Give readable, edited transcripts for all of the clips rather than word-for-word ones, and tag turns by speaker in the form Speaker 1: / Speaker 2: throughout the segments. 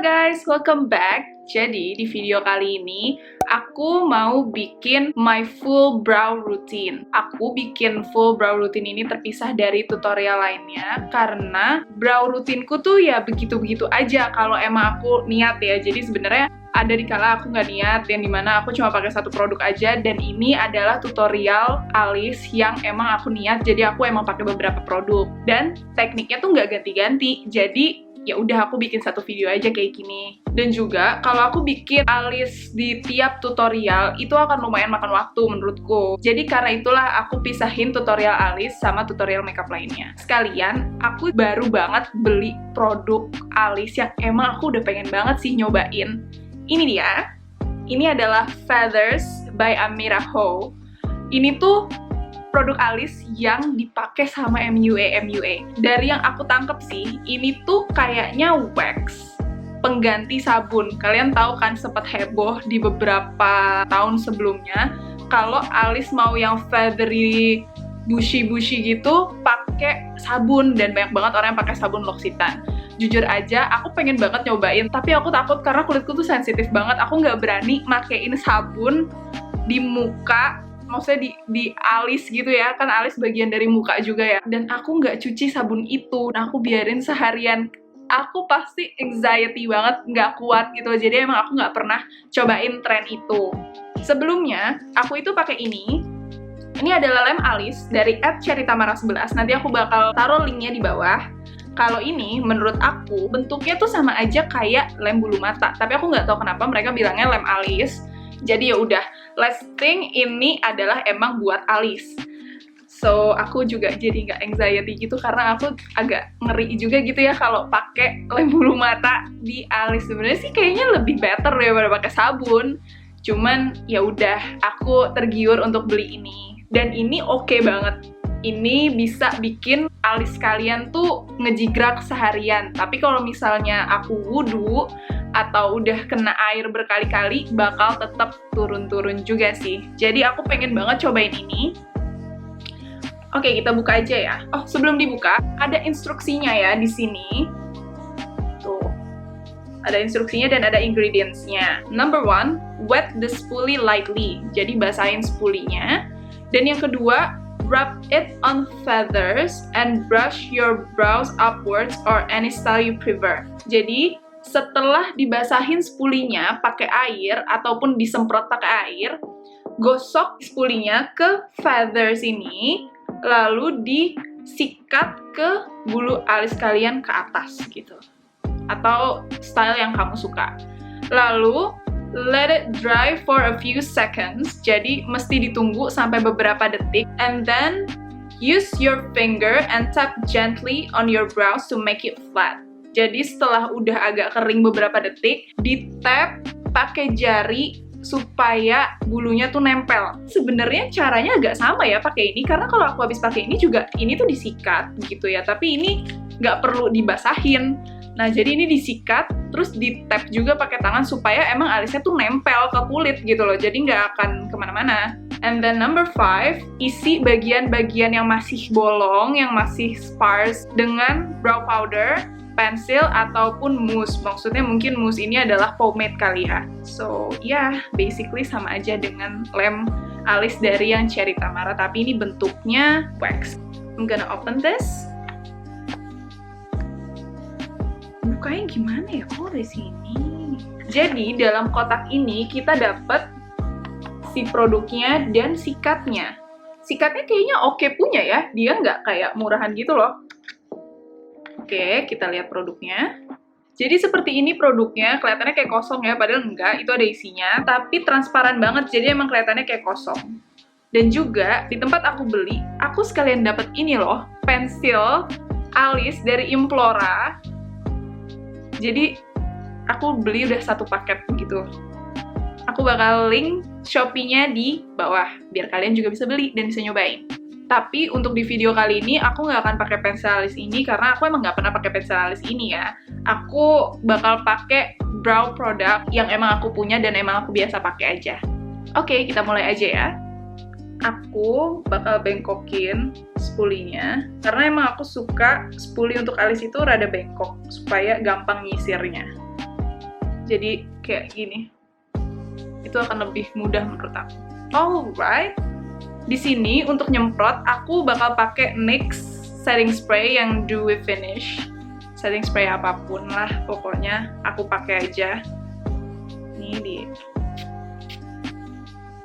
Speaker 1: guys, welcome back. Jadi di video kali ini aku mau bikin my full brow routine. Aku bikin full brow routine ini terpisah dari tutorial lainnya karena brow rutinku tuh ya begitu-begitu aja kalau emang aku niat ya. Jadi sebenarnya ada di kala aku nggak niat, yang dimana aku cuma pakai satu produk aja, dan ini adalah tutorial alis yang emang aku niat, jadi aku emang pakai beberapa produk. Dan tekniknya tuh nggak ganti-ganti, jadi ya udah aku bikin satu video aja kayak gini. Dan juga kalau aku bikin alis di tiap tutorial itu akan lumayan makan waktu menurutku. Jadi karena itulah aku pisahin tutorial alis sama tutorial makeup lainnya. Sekalian aku baru banget beli produk alis yang emang aku udah pengen banget sih nyobain. Ini dia. Ini adalah Feathers by Amira Ho. Ini tuh produk alis yang dipakai sama MUA. Dari yang aku tangkep sih, ini tuh kayaknya wax pengganti sabun. Kalian tahu kan sempat heboh di beberapa tahun sebelumnya kalau alis mau yang feathery, bushy gitu pakai sabun, dan banyak banget orang yang pakai sabun L'Occitane. Jujur aja, aku pengen banget nyobain, tapi aku takut karena kulitku tuh sensitif banget. Aku nggak berani makein sabun di muka, maksudnya di alis gitu ya, kan alis bagian dari muka juga ya. Dan aku nggak cuci sabun itu, nah aku biarin seharian. Aku pasti anxiety banget, nggak kuat gitu. Jadi emang aku nggak pernah cobain tren itu. Sebelumnya, aku itu pakai ini. Ini adalah lem alis dari @cherrytamara11. Nanti aku bakal taruh linknya di bawah. Kalau ini, menurut aku, bentuknya tuh sama aja kayak lem bulu mata. Tapi aku nggak tahu kenapa mereka bilangnya lem alis. Jadi ya udah, last thing ini adalah emang buat alis. So, aku juga jadi nggak anxiety gitu karena aku agak ngeri juga gitu ya kalau pakai lem bulu mata di alis. Sebenarnya sih kayaknya lebih better daripada pakai sabun. Cuman ya udah, aku tergiur untuk beli ini. Dan ini oke banget. Ini bisa bikin alis kalian tuh ngejigrak seharian. Tapi kalau misalnya aku wudhu atau udah kena air berkali-kali, bakal tetap turun-turun juga sih. Jadi aku pengen banget cobain ini. Oke, kita buka aja ya. Oh, sebelum dibuka, ada instruksinya ya di sini. Tuh. Ada instruksinya dan ada ingredients-nya. Number 1, wet the spoolie lightly. Jadi basahin spoolinya. Dan yang kedua, rub it on feathers and brush your brows upwards or any style you prefer. Jadi, setelah dibasahin spoolinya pakai air ataupun disemprot pakai air, gosok spoolinya ke feathers ini, lalu disikat ke bulu alis kalian ke atas gitu. Atau style yang kamu suka. Lalu let it dry for a few seconds, jadi mesti ditunggu sampai beberapa detik, and then use your finger and tap gently on your brows to make it flat. Jadi setelah udah agak kering beberapa detik, di-tap pakai jari supaya bulunya tuh nempel. Sebenarnya caranya agak sama ya pakai ini, karena kalau aku habis pakai ini juga, ini tuh disikat gitu ya, tapi ini nggak perlu dibasahin. Nah, jadi ini disikat, terus di-tap juga pakai tangan supaya emang alisnya tuh nempel ke kulit gitu loh, jadi nggak akan kemana-mana. And then number 5, isi bagian-bagian yang masih bolong, yang masih sparse dengan brow powder, pensil, ataupun mousse. Maksudnya mungkin mousse ini adalah pomade kali ya. So, ya, basically sama aja dengan lem alis dari yang Cherry Tamara, tapi ini bentuknya wax. I'm gonna open this. Bukanya gimana ya? Oh, dari sini. Jadi, dalam kotak ini kita dapat si produknya dan sikatnya. Sikatnya kayaknya oke punya ya. Dia nggak kayak murahan gitu loh. Oke, kita lihat produknya. Jadi seperti ini produknya. Kelihatannya kayak kosong ya, padahal enggak. Itu ada isinya. Tapi transparan banget, jadi emang kelihatannya kayak kosong. Dan juga, di tempat aku beli, aku sekalian dapat ini loh. Pensil alis dari Implora. Jadi, aku beli udah satu paket gitu. Aku bakal link Shopee-nya di bawah, biar kalian juga bisa beli dan bisa nyobain. Tapi untuk di video kali ini, aku nggak akan pakai pensil alis ini, karena aku emang nggak pernah pakai pensil alis ini ya. Aku bakal pakai brow product yang emang aku punya dan emang aku biasa pakai aja. Oke, kita mulai aja ya. Aku bakal bengkokin spoolinya, karena emang aku suka spoolie untuk alis itu rada bengkok supaya gampang nyisirnya. Jadi kayak gini. Itu akan lebih mudah menurut aku. Alright. Di sini untuk nyemprot aku bakal pakai NYX setting spray yang dewy finish. Setting spray apapun lah pokoknya aku pakai aja. Ini di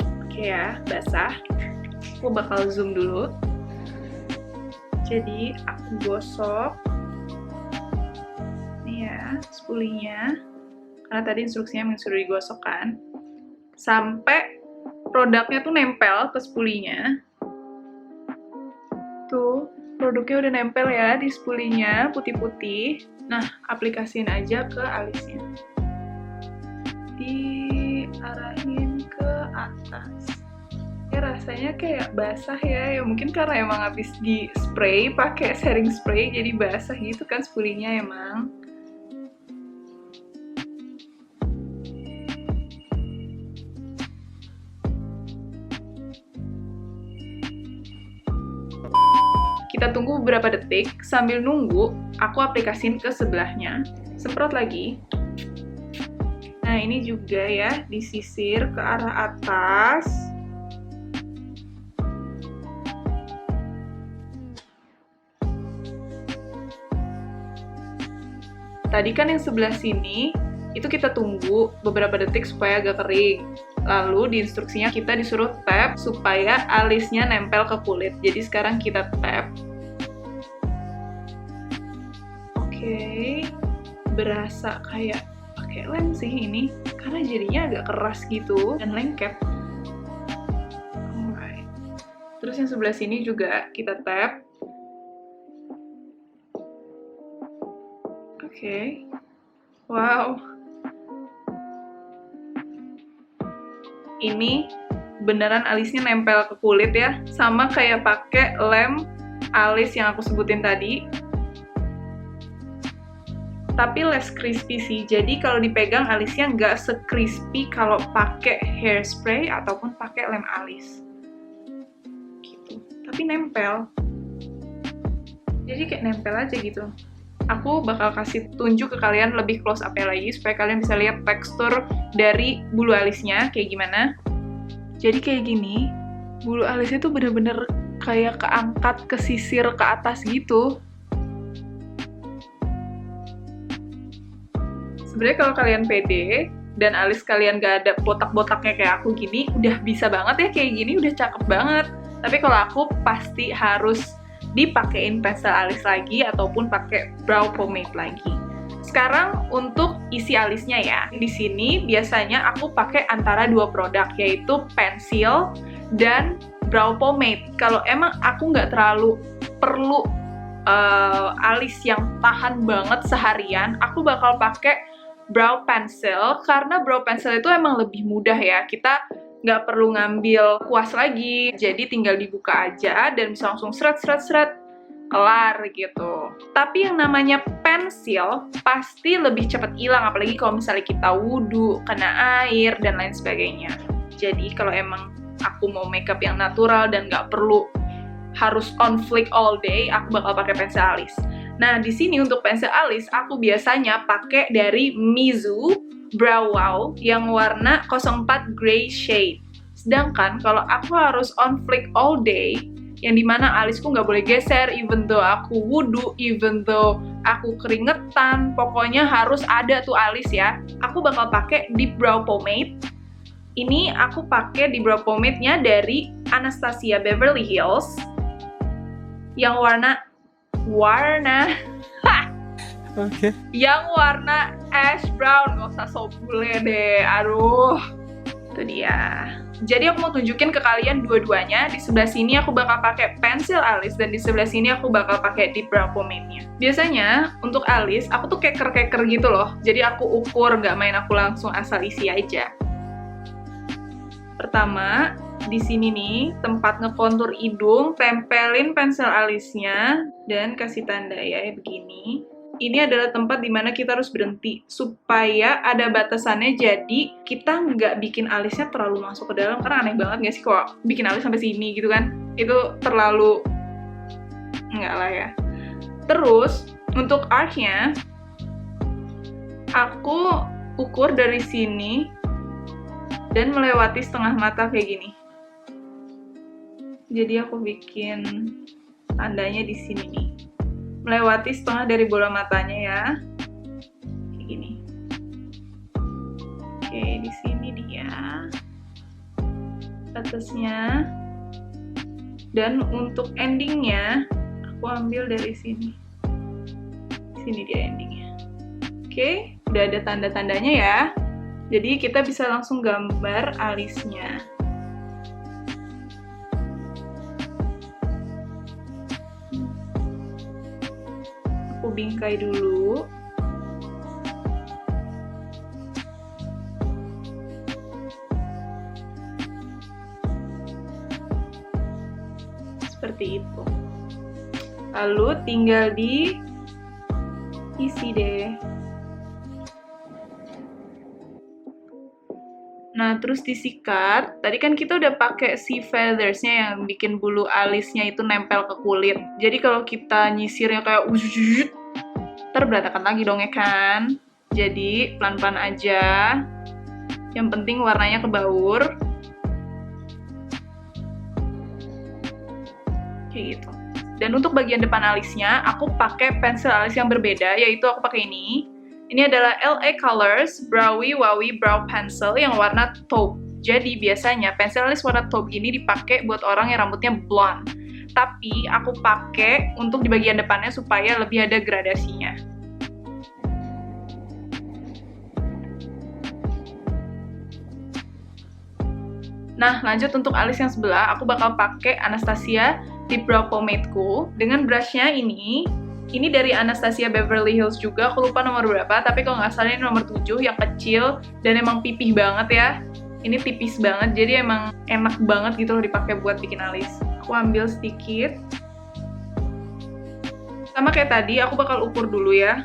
Speaker 1: oke ya, basah. Aku bakal zoom dulu. Jadi aku gosok nih ya spulinya, karena tadi instruksinya suruh digosok kan, sampai produknya tuh nempel ke spulinya. Tuh, produknya udah nempel ya di spulinya, putih-putih. Nah, aplikasiin aja ke alisnya. Diarahin ke atas. Ya rasanya kayak basah ya. Ya mungkin karena emang habis di spray pakai setting spray jadi basah gitu kan spulinya emang. Kita tunggu beberapa detik, sambil nunggu, aku aplikasiin ke sebelahnya. Semprot lagi. Nah, ini juga ya, disisir ke arah atas. Tadi kan yang sebelah sini, itu kita tunggu beberapa detik supaya agak kering. Lalu di instruksinya kita disuruh tap supaya alisnya nempel ke kulit. Jadi sekarang kita tap. Oke, berasa kayak pakai lem sih ini, karena jadinya agak keras gitu dan lengket. Alright. Terus yang sebelah sini juga kita tap. Oke. Wow. Ini beneran alisnya nempel ke kulit ya, sama kayak pakai lem alis yang aku sebutin tadi. Tapi less crispy sih, jadi kalau dipegang alisnya nggak se-crispy kalau pakai hairspray ataupun pakai lem alis. Gitu. Tapi nempel. Jadi kayak nempel aja gitu. Aku bakal kasih tunjuk ke kalian lebih close up-nya lagi supaya kalian bisa lihat tekstur dari bulu alisnya kayak gimana. Jadi kayak gini, bulu alisnya tuh bener-bener kayak keangkat, kesisir ke atas gitu. Sebenarnya kalau kalian pede dan alis kalian gak ada botak-botaknya kayak aku gini, udah bisa banget ya kayak gini, udah cakep banget. Tapi kalau aku pasti harus dipakein pensel alis lagi ataupun pakai brow pomade lagi. Sekarang untuk isi alisnya ya. Di sini biasanya aku pakai antara dua produk, yaitu pensil dan brow pomade. Kalau emang aku nggak terlalu perlu alis yang tahan banget seharian, aku bakal pakai brow pencil, karena brow pencil itu emang lebih mudah ya. Kita nggak perlu ngambil kuas lagi, jadi tinggal dibuka aja dan bisa langsung seret, kelar gitu. Tapi yang namanya pensil pasti lebih cepat hilang, apalagi kalau misalnya kita wudhu, kena air, dan lain sebagainya. Jadi kalau emang aku mau makeup yang natural dan nggak perlu harus on flick all day, aku bakal pakai pensil alis. Nah, di sini untuk pensil alis, aku biasanya pakai dari Mizu Brow Wow yang warna 04 Grey Shade. Sedangkan kalau aku harus on flick all day, yang dimana alisku nggak boleh geser, even though aku wudhu, even though aku keringetan, pokoknya harus ada tuh alis ya. Aku bakal pakai Deep Brow Pomade. Ini aku pakai Deep Brow Pomade-nya dari Anastasia Beverly Hills yang warna
Speaker 2: Oke.
Speaker 1: Yang warna ash brown, gak usah so bule deh, aduh. Itu dia. Jadi aku mau tunjukin ke kalian dua-duanya. Di sebelah sini aku bakal pakai pensil alis dan di sebelah sini aku bakal pakai deep brow pomade-nya. Biasanya untuk alis aku tuh keker-keker gitu loh. Jadi aku ukur, nggak main aku langsung asal isi aja. Pertama, di sini nih tempat ngekontur hidung, tempelin pensil alisnya dan kasih tanda ya begini. Ini adalah tempat dimana kita harus berhenti supaya ada batasannya, jadi kita nggak bikin alisnya terlalu masuk ke dalam, karena aneh banget nggak sih kok bikin alis sampai sini gitu kan, itu terlalu nggak lah ya. Terus untuk arch-nya aku ukur dari sini dan melewati setengah mata kayak gini. Jadi aku bikin tandanya di sini nih. Melewati setengah dari bola matanya ya. Kayak gini. Oke, di sini dia batasnya. Dan untuk endingnya aku ambil dari sini. Sini dia endingnya. Oke, udah ada tanda-tandanya ya. Jadi kita bisa langsung gambar alisnya. Aku bingkai dulu. Seperti itu. Lalu tinggal diisi deh. Nah, terus disikat. Tadi kan kita udah pakai si feathers-nya yang bikin bulu alisnya itu nempel ke kulit. Jadi kalau kita nyisirnya kayak ntar berantakan lagi dong ya kan? Jadi pelan-pelan aja. Yang penting warnanya kebaur. Kayak gitu. Dan untuk bagian depan alisnya, aku pakai pensil alis yang berbeda, yaitu aku pakai ini. Ini adalah LA Colors Browy Wowy Brow Pencil yang warna taupe. Jadi biasanya pensil alis warna taupe ini dipakai buat orang yang rambutnya blonde. Tapi aku pakai untuk di bagian depannya supaya lebih ada gradasinya. Nah, lanjut untuk alis yang sebelah, aku bakal pakai Anastasia Lip Brow Pomade-ku. Dengan brushnya ini dari Anastasia Beverly Hills juga, aku lupa nomor berapa, tapi kalau nggak salah ini nomor 7, yang kecil, dan emang pipih banget ya. Ini tipis banget, jadi emang enak banget gitu loh dipakai buat bikin alis. Aku ambil sedikit. Sama kayak tadi, aku bakal ukur dulu ya.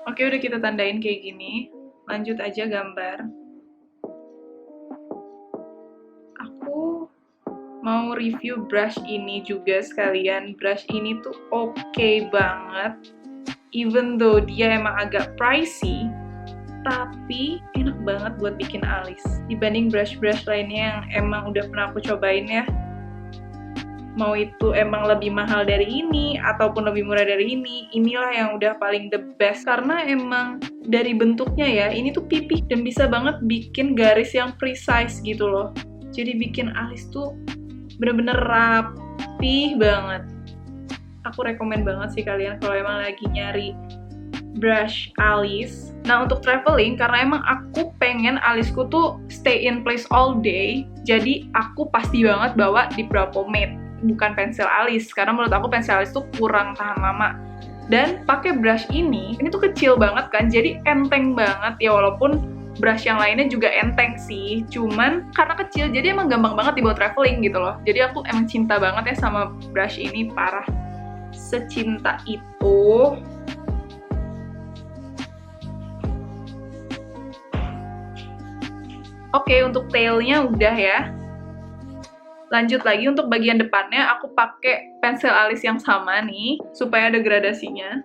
Speaker 1: Oke, udah kita tandain kayak gini. Lanjut aja gambar. Aku mau review brush ini juga sekalian. Brush ini tuh oke banget. Even though dia emang agak pricey, tapi enak banget buat bikin alis. Dibanding brush-brush lainnya yang emang udah pernah aku cobain ya. Mau itu emang lebih mahal dari ini ataupun lebih murah dari ini, inilah yang udah paling the best. Karena emang dari bentuknya ya, ini tuh pipih dan bisa banget bikin garis yang precise gitu loh. Jadi bikin alis tuh bener-bener rapih banget. Aku rekomen banget sih kalian kalau emang lagi nyari brush alis. Nah, untuk traveling, karena emang aku pengen alisku tuh stay in place all day, jadi aku pasti banget bawa Lip Brow Pomade, bukan pensil alis, karena menurut aku pensil alis tuh kurang tahan lama. Dan pakai brush ini tuh kecil banget kan, jadi enteng banget ya, walaupun brush yang lainnya juga enteng sih, cuman karena kecil, jadi emang gampang banget dibawa traveling gitu loh. Jadi aku emang cinta banget ya sama brush ini, parah. Secinta itu. Oke, untuk tailnya udah ya. Lanjut lagi untuk bagian depannya, aku pakai pensil alis yang sama nih, supaya ada gradasinya.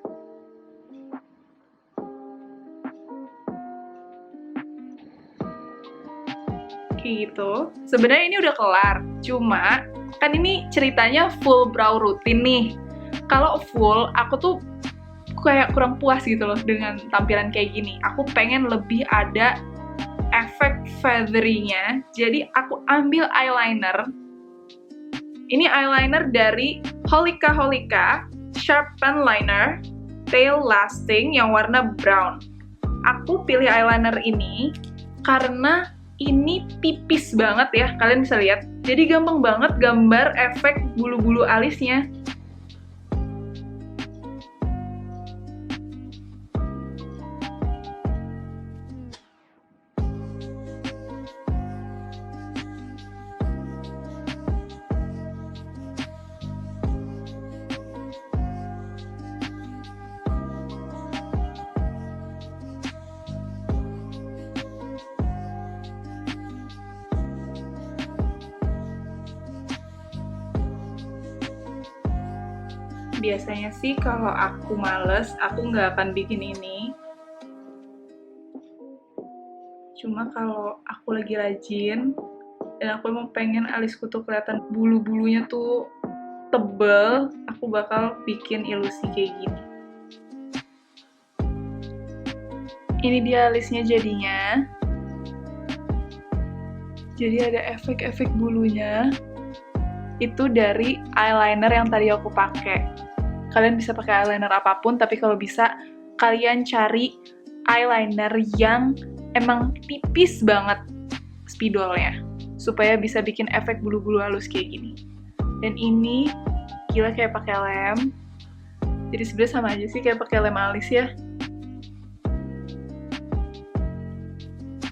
Speaker 1: Kayak gitu. Sebenarnya ini udah kelar, cuma kan ini ceritanya full brow routine nih. Kalau full, aku tuh kayak kurang puas gitu loh dengan tampilan kayak gini. Aku pengen lebih ada efek feathery-nya, jadi aku ambil eyeliner. Ini eyeliner dari Holika Holika Sharp Pen Liner Tail Lasting yang warna brown. Aku pilih eyeliner ini karena ini tipis banget ya, kalian bisa lihat. Jadi gampang banget gambar efek bulu-bulu alisnya. Biasanya sih kalau aku males, aku nggak akan bikin ini. Cuma kalau aku lagi rajin, dan aku emang pengen alisku tuh kelihatan bulu-bulunya tuh tebel, aku bakal bikin ilusi kayak gini. Ini dia alisnya jadinya. Jadi ada efek-efek bulunya. Itu dari eyeliner yang tadi aku pakai. Kalian bisa pakai eyeliner apapun, tapi kalau bisa kalian cari eyeliner yang emang tipis banget spidolnya, supaya bisa bikin efek bulu-bulu halus kayak gini. Dan ini gila kayak pakai lem. Jadi sebenarnya sama aja sih kayak pakai lem alis ya.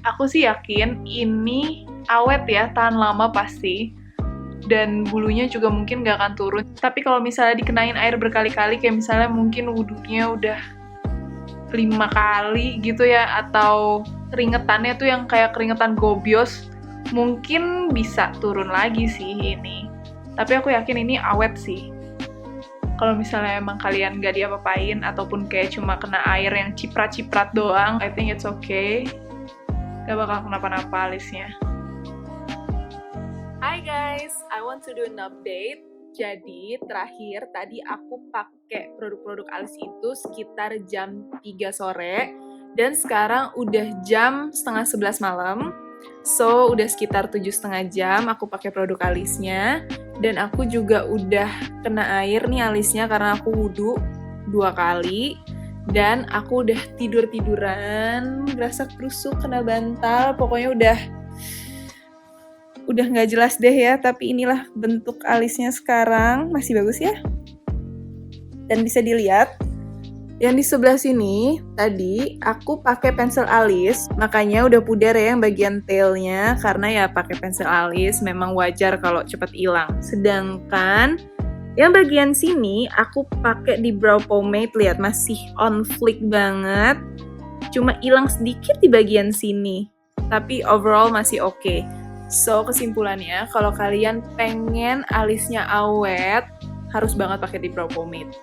Speaker 1: Aku sih yakin ini awet ya, tahan lama pasti. Dan bulunya juga mungkin gak akan turun. Tapi kalau misalnya dikenain air berkali-kali, kayak misalnya mungkin wudhunya udah 5 kali gitu ya, atau keringetannya tuh yang kayak keringetan gobios, mungkin bisa turun lagi sih ini. Tapi aku yakin ini awet sih. Kalau misalnya emang kalian gak diapa-apain, ataupun kayak cuma kena air yang ciprat-ciprat doang, I think it's okay. Gak bakal kenapa-napa alisnya. Hi guys, I want to do an update. Jadi terakhir tadi aku pakai produk-produk alis itu sekitar jam 3 sore. Dan sekarang udah jam setengah 11 malam. So udah sekitar 7,5 jam aku pakai produk alisnya. Dan aku juga udah kena air nih alisnya karena aku wudhu 2 kali. Dan aku udah tidur-tiduran, berasa kerusuk, kena bantal, pokoknya udah nggak jelas deh ya, tapi inilah bentuk alisnya sekarang, masih bagus ya. Dan bisa dilihat, yang di sebelah sini tadi aku pakai pensil alis, makanya udah pudar ya yang bagian tailnya, karena ya pakai pensil alis memang wajar kalau cepat hilang. Sedangkan yang bagian sini aku pakai di brow pomade, lihat masih on flick banget, cuma hilang sedikit di bagian sini, tapi overall masih oke. So, kesimpulannya, kalau kalian pengen alisnya awet, harus banget pakai di brow pomade.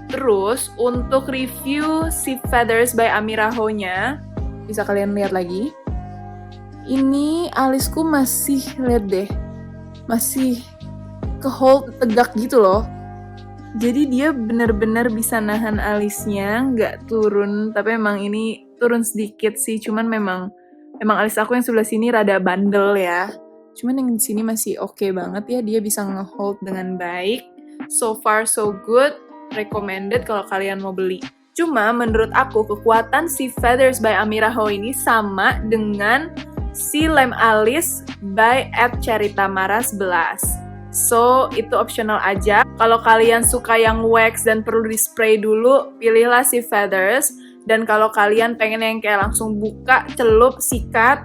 Speaker 1: Terus, untuk review si Feathers by Amira Ho-nya, bisa kalian lihat lagi. Ini alisku masih, lihat deh, masih ke-hold tegak gitu loh. Jadi dia benar-benar bisa nahan alisnya, nggak turun, tapi emang ini turun sedikit sih, cuman memang alis aku yang sebelah sini rada bandel ya. Cuman yang di sini masih oke banget ya, dia bisa nge-hold dengan baik. So far so good, recommended kalau kalian mau beli. Cuma menurut aku kekuatan si Feathers by Amira Ho ini sama dengan si lem alis by @CherryTamara 11. So, itu optional aja. Kalau kalian suka yang wax dan perlu di-spray dulu, pilihlah si Feathers. Dan kalau kalian pengen yang kayak langsung buka, celup, sikat,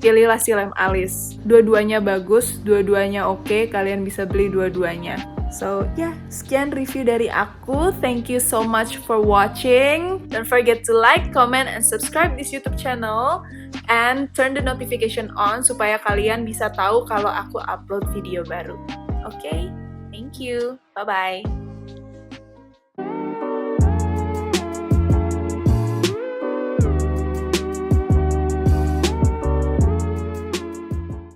Speaker 1: pilihlah si lem alis. Dua-duanya bagus, dua-duanya oke, kalian bisa beli dua-duanya. So, sekian review dari aku. Thank you so much for watching. Don't forget to like, comment, and subscribe this YouTube channel. And turn the notification on supaya kalian bisa tahu kalau aku upload video baru. Okay? Thank you. Bye-bye.